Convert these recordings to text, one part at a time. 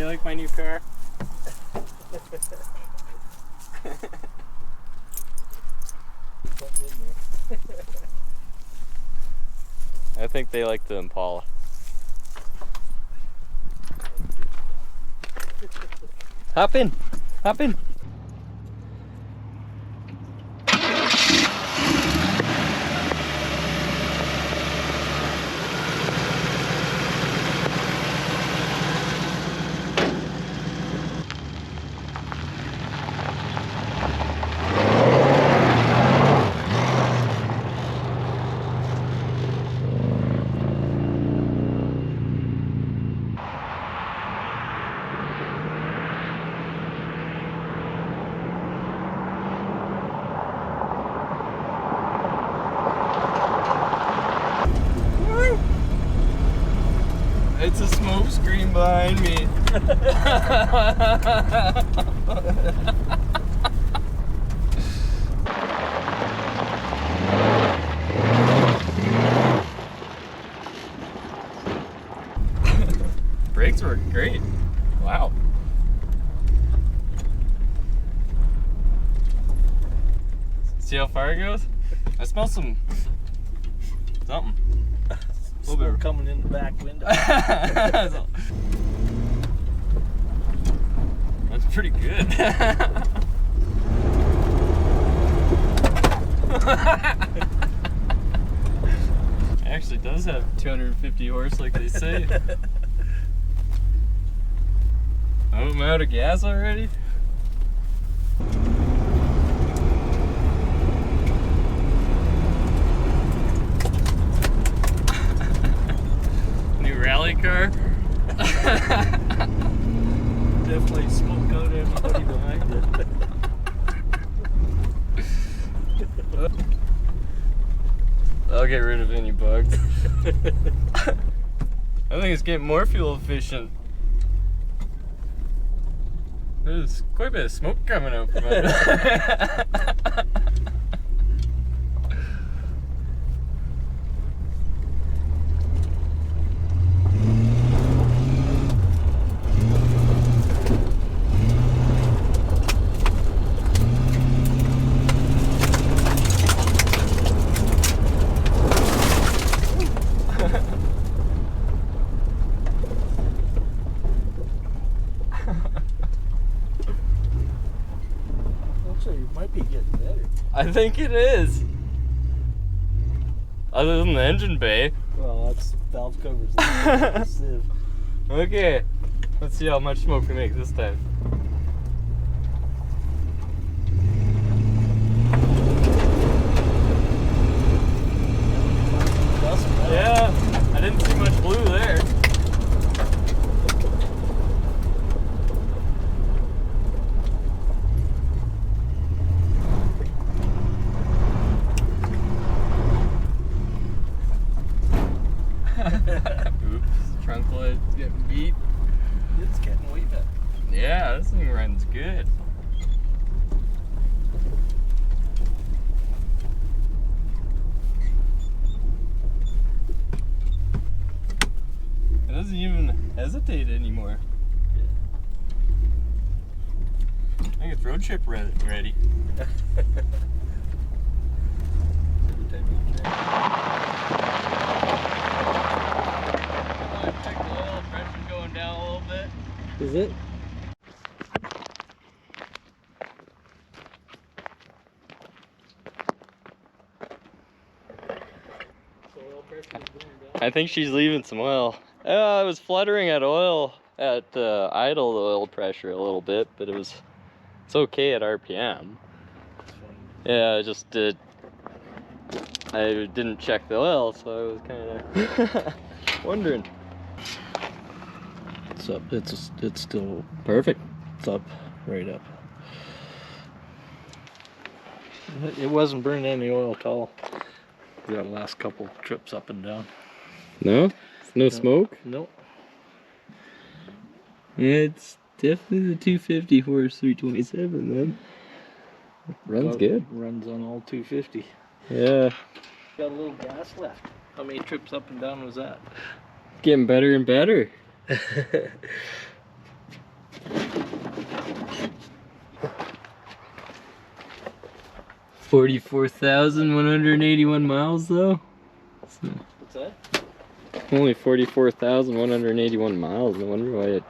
you like my new car? I think they like the Impala. Hop in! Hop in! It's a smoke screen behind me. Brakes work great. Wow. See how far it goes? I smell something. A little bit coming in the back window. That's pretty good. It actually does have 250 horse like they say. Oh, I'm out of gas already? Rally car. Definitely smoke out everybody behind it. I'll get rid of any bugs. I think it's getting more fuel efficient. There's quite a bit of smoke coming out from it. I think it is. Other than the engine bay. Well, that's valve covers. Sieve. Okay, let's see how much smoke we make this time. Yeah, I didn't see much blue there. Oops, trunk light's getting beat. It's getting way better. Yeah, this thing runs good. It doesn't even hesitate anymore. I think it's road trip ready. Is it? I think she's leaving some oil. I was fluttering at idle the oil pressure a little bit, but it's okay at RPM. Yeah, I just did. I didn't check the oil, so I was kind of wondering. It's up. It's still Perfect. It's up, right up. It wasn't burning any oil at all. We got the last couple trips up and down. No? No smoke? Nope. It's definitely the 250 horse 327 then. Runs good. Runs on all 250. Yeah. Got a little gas left. How many trips up and down was that? Getting better and better. 44,181 miles though? So, What's that? only 44,181 miles. No wonder why it...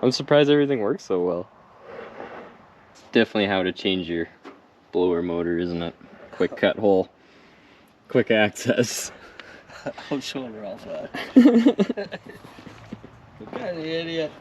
I'm surprised everything works so well. It's definitely how to change your blower motor, isn't it? Quick cut hole. Quick access. I'm showing Ralph that. What kind of idiot?